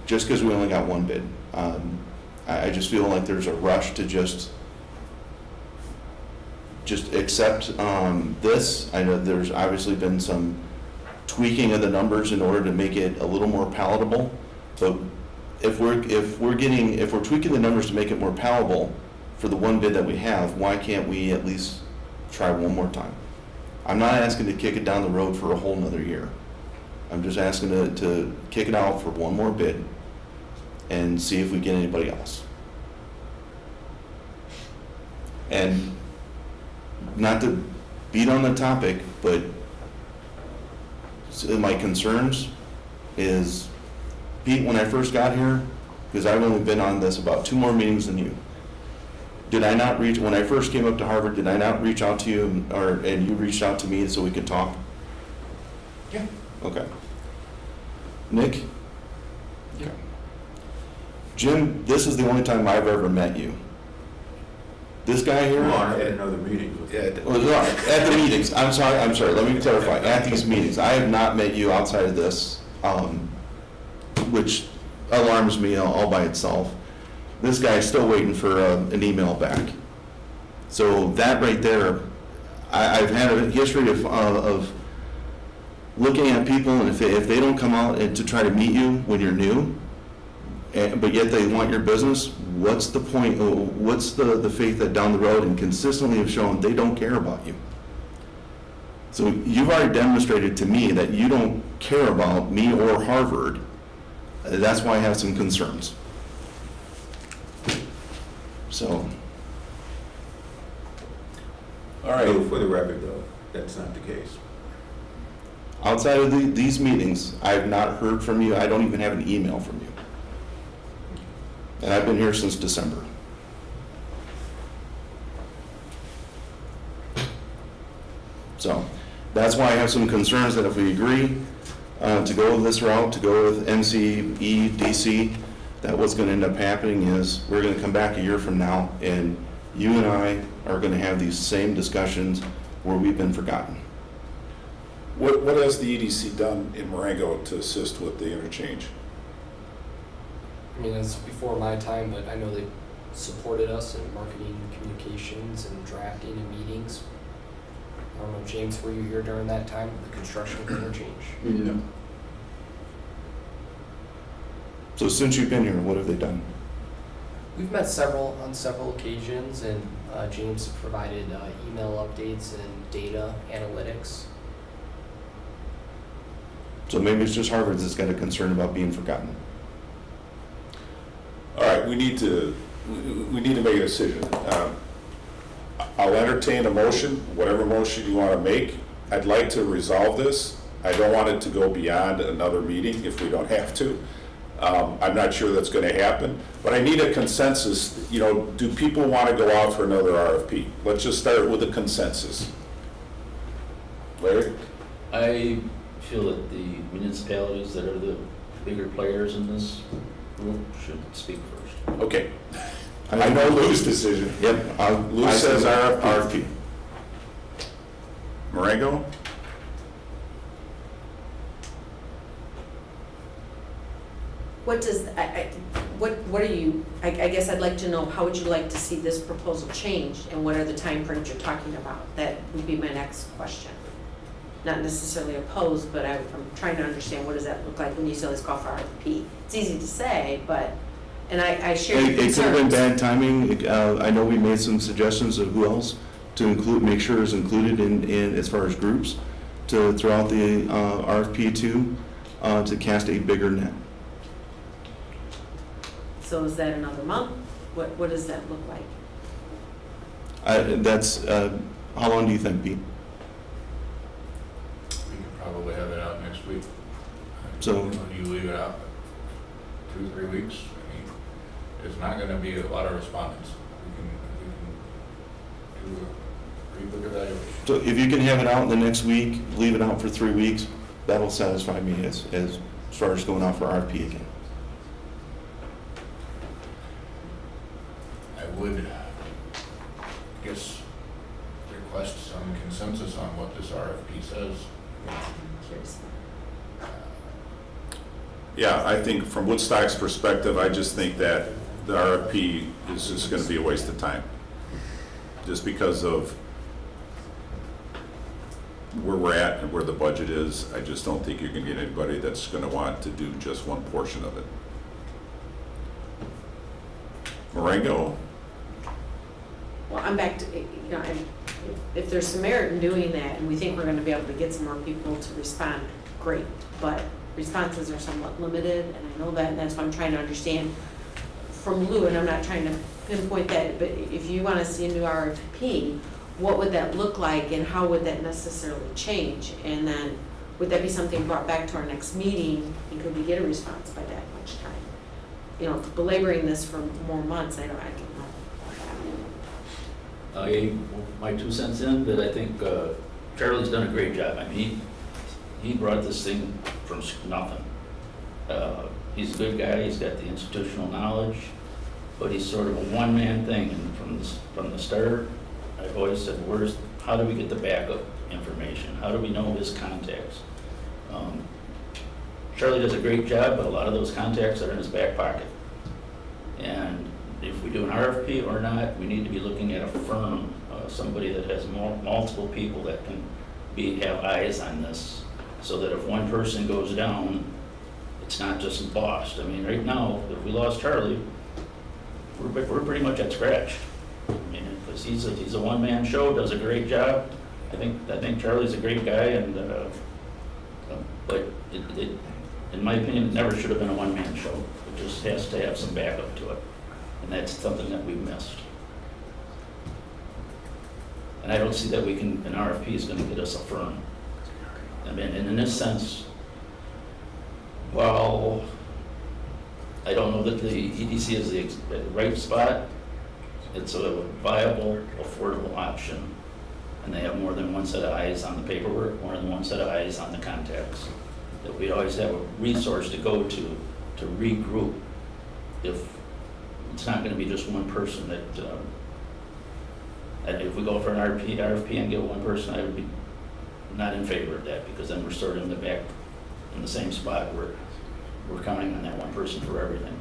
just because we only got one bid, I just feel like there's a rush to just accept this. I know there's obviously been some tweaking of the numbers in order to make it a little more palatable. But if we're tweaking the numbers to make it more palatable for the one bid that we have, why can't we at least try one more time? I'm not asking to kick it down the road for a whole nother year. I'm just asking to kick it out for one more bid and see if we get anybody else. And not to beat on the topic, but my concerns is, Pete, when I first got here, because I've only been on this about 2 more meetings than you, when I first came up to Harvard, did I not reach out to you, and you reached out to me so we could talk? Yeah. Okay. Nick? Okay. Jim, this is the only time I've ever met you. This guy here? Well, I had another meeting with you. At the meetings, I'm sorry, let me clarify, at these meetings, I have not met you outside of this, which alarms me all by itself. This guy's still waiting for an email back. So that right there, I've had a history of looking at people, and if they don't come out and to try to meet you when you're new, but yet they want your business, what's the point? What's the faith that down the road and consistently have shown they don't care about you? So you've already demonstrated to me that you don't care about me or Harvard. That's why I have some concerns. So. All right. So for the record, though, that's not the case. Outside of these meetings, I have not heard from you. I don't even have an email from you. And I've been here since December. So that's why I have some concerns that if we agree to go this route, to go with NCE, DC, that what's going to end up happening is we're going to come back a year from now and you and I are going to have these same discussions where we've been forgotten. What has the EDC done in Marengo to assist with the interchange? I mean, it's before my time, but I know they supported us in marketing, communications, and drafting and meetings. I don't know, James, were you here during that time, the construction of the interchange? No. So since you've been here, what have they done? We've met on several occasions, and James provided email updates and data analytics. So maybe it's just Harvard that's got a concern about being forgotten. All right, we need to make a decision. I'll entertain a motion, whatever motion you want to make. I'd like to resolve this. I don't want it to go beyond another meeting if we don't have to. I'm not sure that's going to happen, but I need a consensus. You know, do people want to go out for another RFP? Let's just start with a consensus. Larry? I feel that the municipalities that are the bigger players in this group should speak first. Okay. I know Lou's decision. Yep. Lou says RFP. Marengo? What does, what are you, I guess I'd like to know, how would you like to see this proposal changed? And what are the timeframes you're talking about? That would be my next question. Not necessarily opposed, but I'm trying to understand, what does that look like when you say let's call for RFP? It's easy to say, but, and I share your It could have been concerns. bad timing. I know we made some suggestions of who else to include, make sure is included in as far as groups to throw out the RFP to cast a bigger net. So is that another month? What does that look like? How long do you think, Pete? We could probably have it out next week. So- When you leave it out 2-3 weeks, I mean, it's not gonna be a lot of respondents. We can do a pretty quick evaluation. So if you can have it out in the next week, leave it out for 3 weeks, that'll satisfy me as far as going out for RFP again. I would, guess, request some consensus on what this RFP says. Curious. Yeah, I think from Woodstock's perspective, I just think that the RFP is just going to be a waste of time. Just because of where we're at and where the budget is, I just don't think you can get anybody that's going to want to do just one portion of it. Marengo? Well, I'm back to, if there's some merit in doing that, and we think we're gonna be able to get some more people to respond, great. But responses are somewhat limited, and I know that, and that's why I'm trying to understand from Lou, and I'm not trying to pinpoint that, but if you wanna see a new RFP, what would that look like, and how would that necessarily change? And then, would that be something brought back to our next meeting, and could we get a response by that much time? You know, belaboring this for more months, I don't know. I gave my 2 cents in, but I think Charlie's done a great job. I mean, he brought this thing from nothing. He's a good guy, he's got the institutional knowledge, but he's sort of a one-man thing. And from the start, I've always said, how do we get the backup information? How do we know his contacts? Charlie does a great job, but a lot of those contacts are in his back pocket. And if we do an RFP or not, we need to be looking at a firm, somebody that has multiple people that can have eyes on this, so that if one person goes down, it's not just lost. I mean, right now, if we lost Charlie, we're pretty much at scratch. I mean, because he's a one-man show, does a great job. I think Charlie's a great guy, and but it, in my opinion, it never should have been a one-man show. It just has to have some backup to it, and that's something that we've missed. And I don't see that we can, an RFP is going to get us a firm. I mean, and in this sense, well, I don't know that the EDC is the right spot. It's a viable, affordable option, and they have more than one set of eyes on the paperwork, more than one set of eyes on the contacts. That we'd always have a resource to go to regroup if it's not going to be just one person that. And if we go for an RFP and get one person, I would be not in favor of that, because then we're sort of in the same spot where we're counting on that one person for everything.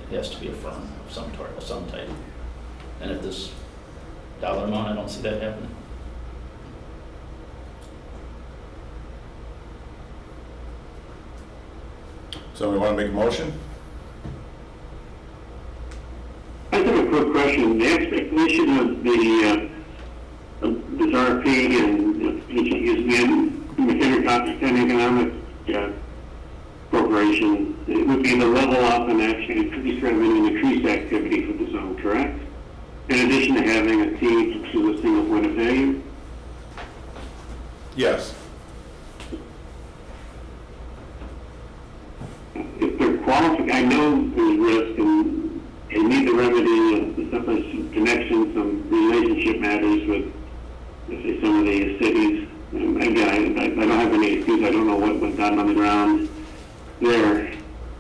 It has to be a firm of some type. And at this dollar amount, I don't see that happening. So we want to make a motion? I have a quick question. The expectation of this RFP and McHenry Economic Corporation, it would be to level up and actually increase revenue and increase activity for the zone, correct? In addition to having a team to a single point of failure? Yes. If they're qualified, I know there's risk and they need the remedy and stuff like some connections, some relationship matters with, let's say, some of the cities. Again, I don't have any excuse. I don't know what went down on the ground there.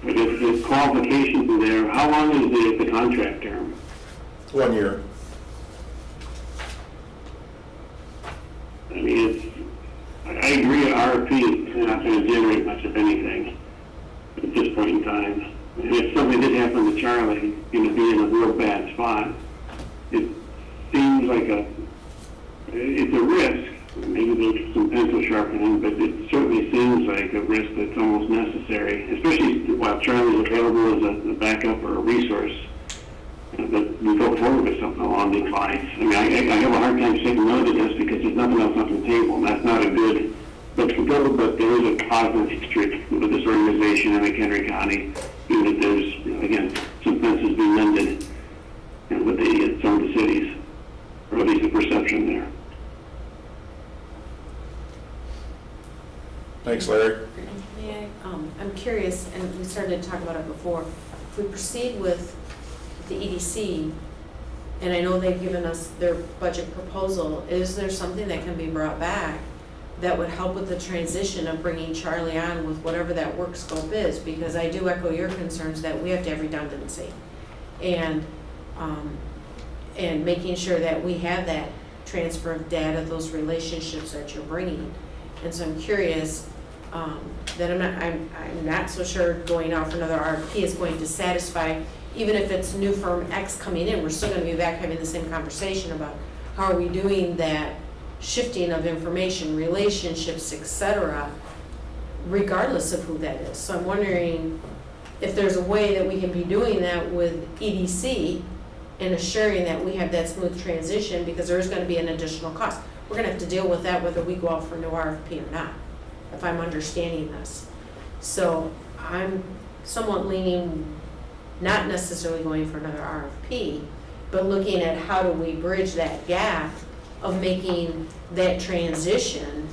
But if the qualifications are there, how long is the contract term? 1 year. I mean, I agree RFP is not going to generate much of anything at this point in time. And if something did happen to Charlie, going to be in a real bad spot, it seems like it's a risk. Maybe there's some pencil sharpening, but it certainly seems like a risk that's almost necessary, especially while Charlie's available as a backup or a resource. But we go forward with something along these lines. I mean, I have a hard time saying no to this because there's nothing else on the table, and that's not a good look to go, but there is a positive history with this organization in McHenry County, even if there's, again, some fences being mended with some of the cities, or at least the perception there. Thanks, Larry. I'm curious, and we started to talk about it before, if we proceed with the EDC, and I know they've given us their budget proposal, is there something that can be brought back that would help with the transition of bringing Charlie on with whatever that work scope is? Because I do echo your concerns that we have to have redundancy, and making sure that we have that transfer of data, those relationships that you're bringing. And so I'm curious, that I'm not so sure going off another RFP is going to satisfy, even if it's new firm X coming in, we're still going to be back having the same conversation about how are we doing that shifting of information, relationships, etc., regardless of who that is. So I'm wondering if there's a way that we can be doing that with EDC and assuring that we have that smooth transition, because there is going to be an additional cost. We're going to have to deal with that whether we go out for a new RFP or not, if I'm understanding this. So I'm somewhat leaning, not necessarily going for another RFP, but looking at how do we bridge that gap of making that transition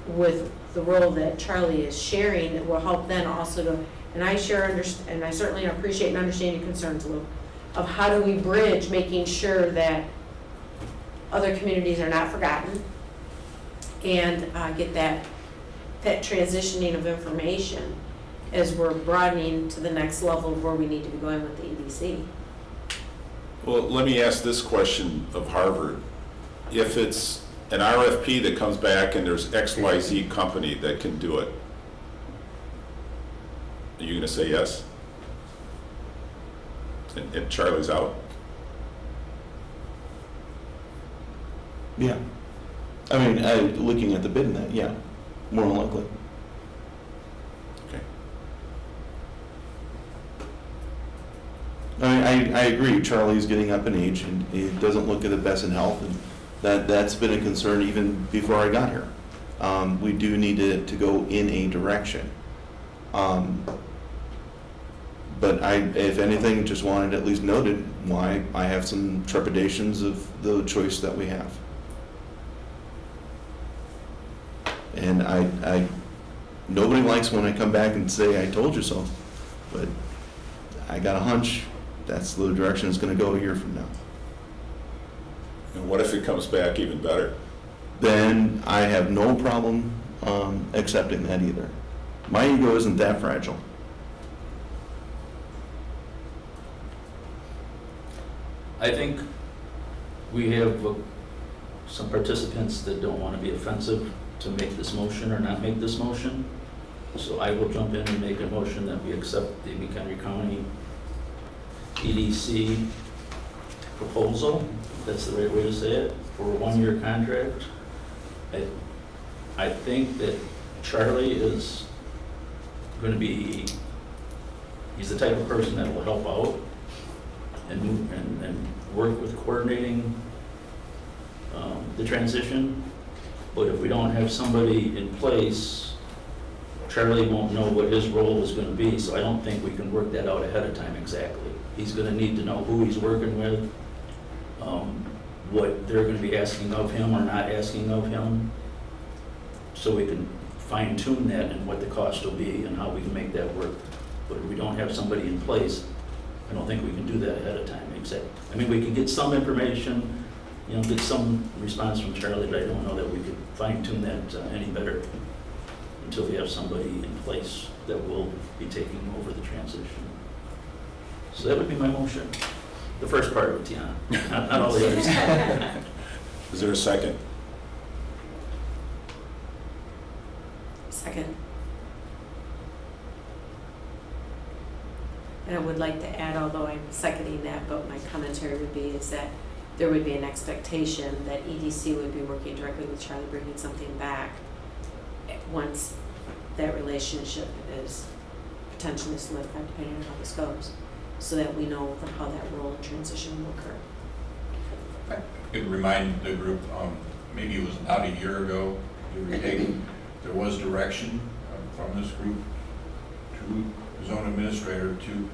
with the role that Charlie is sharing, that will help then also to, and I certainly appreciate and understand your concerns, Lou, of how do we bridge making sure that other communities are not forgotten, and get that transitioning of information as we're broadening to the next level of where we need to be going with the EDC. Well, let me ask this question of Harvard. If it's an RFP that comes back and there's XYZ company that can do it, are you going to say yes? And Charlie's out? Yeah. I mean, looking at the bid in that, yeah, more than likely. Okay. I mean, I agree, Charlie's getting up in age, and he doesn't look at the best in health, and that's been a concern even before I got here. We do need to go in a direction. But if anything, just wanted at least noted why I have some trepidations of the choice that we have. And nobody likes when I come back and say, I told you so, but I got a hunch that's the direction it's gonna go a year from now. And what if it comes back even better? Then I have no problem accepting that either. My ego isn't that fragile. I think we have some participants that don't want to be offensive to make this motion or not make this motion. So I will jump in and make a motion that we accept the McHenry County EDC proposal, if that's the right way to say it, for a one-year contract. I think that Charlie is going to be, he's the type of person that will help out and work with coordinating the transition. But if we don't have somebody in place, Charlie won't know what his role is going to be, so I don't think we can work that out ahead of time exactly. He's going to need to know who he's working with, what they're going to be asking of him or not asking of him, so we can fine tune that and what the cost will be and how we can make that work. But if we don't have somebody in place, I don't think we can do that ahead of time. I mean, we can get some information, get some response from Charlie, but I don't know that we could fine tune that any better until we have somebody in place that will be taking over the transition. So that would be my motion. The first part of it, Tiana, not all the others. Is there a second? Second. And I would like to add, although I'm seconding that, but my commentary would be is that there would be an expectation that EDC would be working directly with Charlie, bringing something back once that relationship is potentially solidified, depending on how this goes, so that we know how that role and transition will occur. I could remind the group, maybe it was about a year ago, there was direction from this group to the zone administrator to,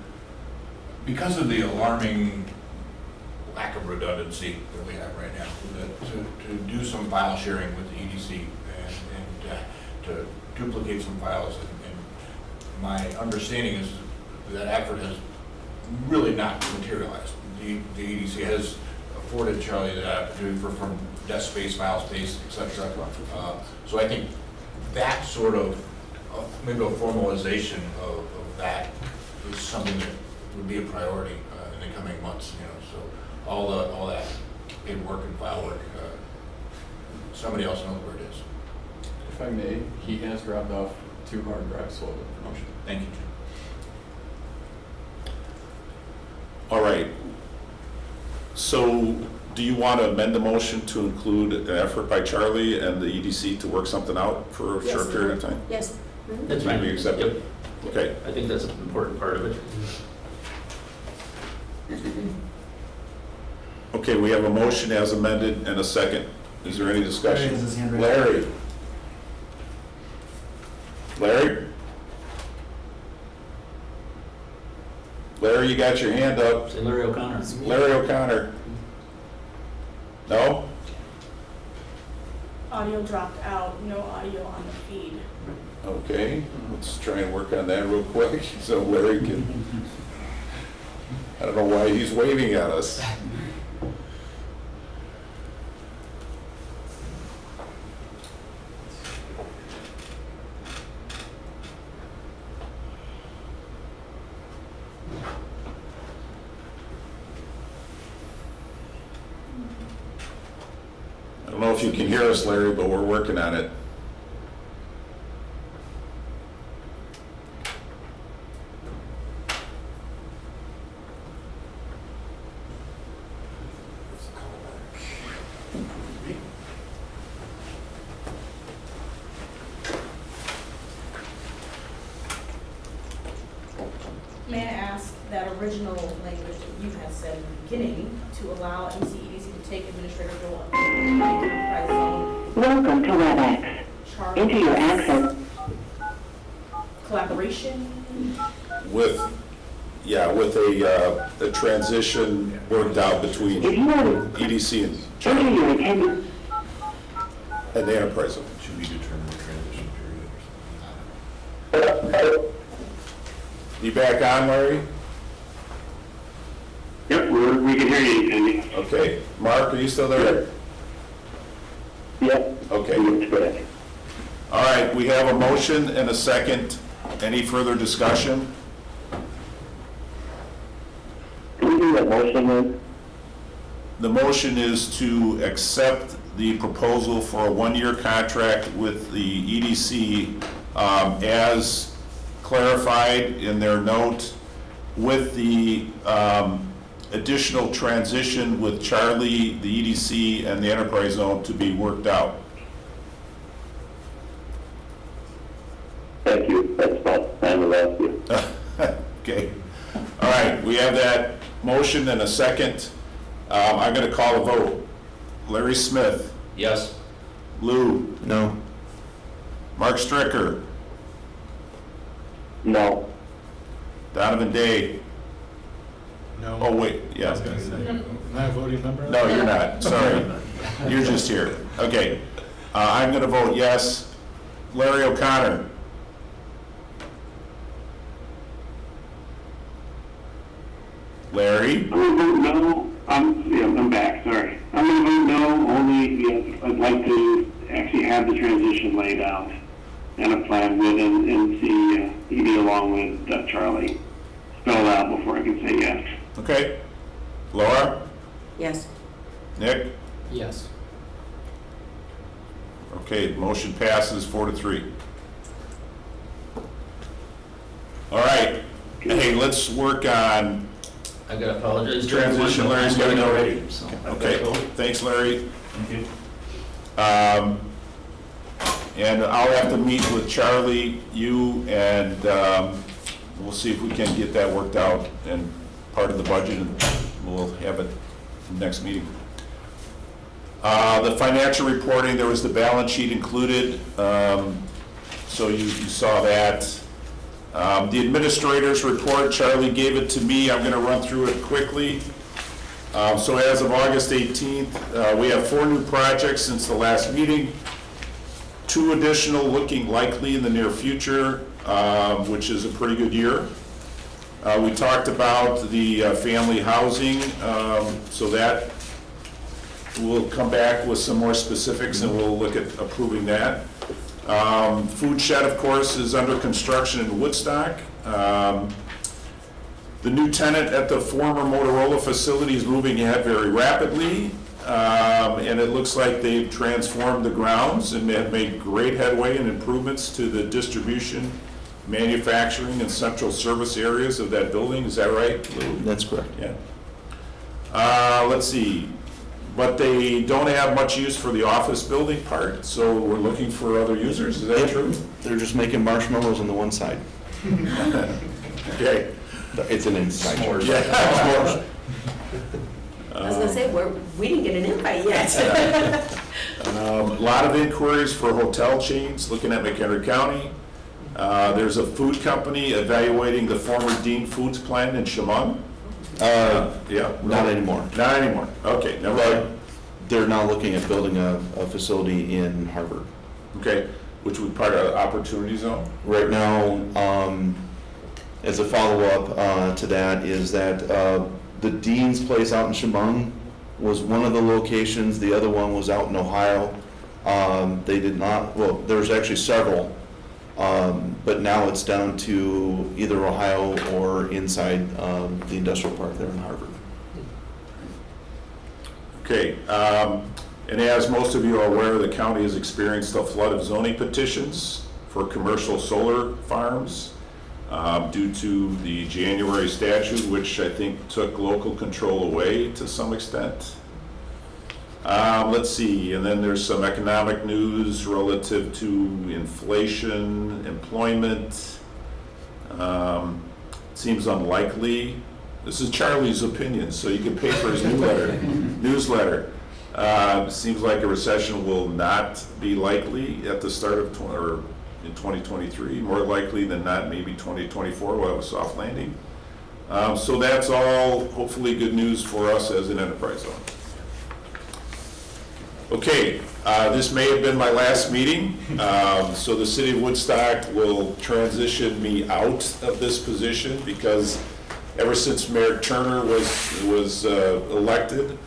because of the alarming lack of redundancy that we have right now, to do some file sharing with the EDC and to duplicate some files. And my understanding is that effort has really not materialized. The EDC has afforded Charlie the opportunity from desk space, file space, etc. So I think that sort of, maybe a formalization of that is something that would be a priority in the coming months. So all that paperwork and file work, somebody else knows where it is. If I may, he has dropped off 2 hard drives full of promotion. Thank you, Jim. All right. So do you want to amend the motion to include an effort by Charlie and the EDC to work something out for a short period of time? Yes. Mhm. That's fine. We accept it? Okay. I think that's an important part of it. Okay, we have a motion as amended and a second. Is there any discussion? Larry has his hand raised. Larry? Larry? Larry, you got your hand up. Say Larry O'Connor. Larry O'Connor? No? Audio dropped out, no audio on the feed. Okay, let's try and work on that real quick so Larry can, I don't know why he's waving at us. I don't know if you can hear us, Larry, but we're working on it. original language that you had said in the beginning to allow NCEDC to take administrative role in the enterprise zone. Welcome to WebEx. Charter. Enter your access. Collaboration. With a transition worked out between If you want to EDC and enter your attendance. the enterprise zone. Should we determine the transition period? You back on, Larry? Yep, we can hear you, Andy. Okay. Mark, are you still there? Yep. Okay. That's correct. All right, we have a motion and a second. Any further discussion? Can we do that motion then? The motion is to accept the proposal for a one-year contract with the EDC as clarified in their note, with the additional transition with Charlie, the EDC, and the enterprise zone to be worked out. Thank you. That's about the time to ask you. Okay. All right, we have that motion and a second. I'm going to call a vote. Larry Smith. Yes. Lou. No. Mark Stricker. No. Donovan Day. No. Oh, wait, yeah. Am I a voting member? No, you're not, sorry. You're just here. Okay. I'm going to vote yes. Larry O'Connor. Larry? I'm going to vote no. I'm back, sorry. I'm going to vote no, only, I'd like to actually have the transition laid out and a plan with and see ED along with Charlie spelled out before I can say yes. Okay. Laura? Yes. Nick? Yes. Okay, motion passes 4-3. All right. Hey, let's work on I gotta apologize. transition. Larry's got to go. Already, so I've gotta Okay, go. thanks, Larry. Thank you. And I'll have to meet with Charlie, you, and we'll see if we can get that worked out and part of the budget, and we'll have it next meeting. The financial reporting, there was the balance sheet included, so you saw that. The administrator's report, Charlie gave it to me. I'm going to run through it quickly. So as of August 18th, we have 4 new projects since the last meeting. 2 additional looking likely in the near future, which is a pretty good year. We talked about the family housing, so that we'll come back with some more specifics and we'll look at approving that. Food shed, of course, is under construction in Woodstock. The new tenant at the former Motorola facility is moving ahead very rapidly. And it looks like they've transformed the grounds and have made great headway and improvements to the distribution, manufacturing, and central service areas of that building. Is that right, Lou? That's correct. Yeah. Let's see. But they don't have much use for the office building part, so we're looking for other users. Is that Yep. true? They're just making marshmallows on the one side. Okay. It's an inside joke. Yeah. I was gonna say, we didn't get an invite yet. A lot of inquiries for hotel chains looking at McHenry County. There's a food company evaluating the former Dean Foods plant in Chemung. Yeah. Not anymore. Not anymore. Okay, never mind. They're now looking at building a facility in Harvard. Okay, which would be part of Opportunity Zone? Right now, as a follow-up to that, is that the Dean's place out in Chemung was one of the locations. The other one was out in Ohio. They did not, well, there's actually several, but now it's down to either Ohio or inside the industrial park there in Harvard. Okay, and as most of you are aware, the county has experienced a flood of zoning petitions for commercial solar farms due to the January statute, which I think took local control away to some extent. Let's see, and then there's some economic news relative to inflation, employment. Seems unlikely This is Charlie's opinion, so you can pay for his newsletter. Seems like a recession will not be likely at the start of, or in 2023. More likely than not, maybe 2024 we'll have a soft landing. So that's all hopefully good news for us as an enterprise zone. Okay, this may have been my last meeting, so the city of Woodstock will transition me out of this position because ever since Mayor Turner was elected,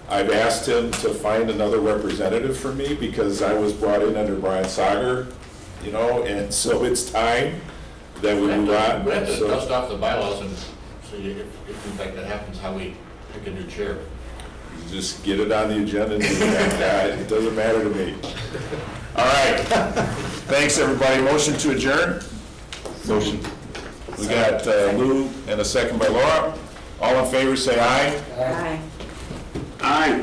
I've asked him to find another representative for me because I was brought in under Brian Sager, you know, and so it's time that we move on. We have to So- dust off the bylaws and see if in fact that happens, how we pick a new chair. Just get it on the agenda, and do that. It doesn't matter to me. All right, thanks, everybody. Motion to adjourn? Motion. We got Lou and a second by Laura. All in favor, say aye. Aye. Aye.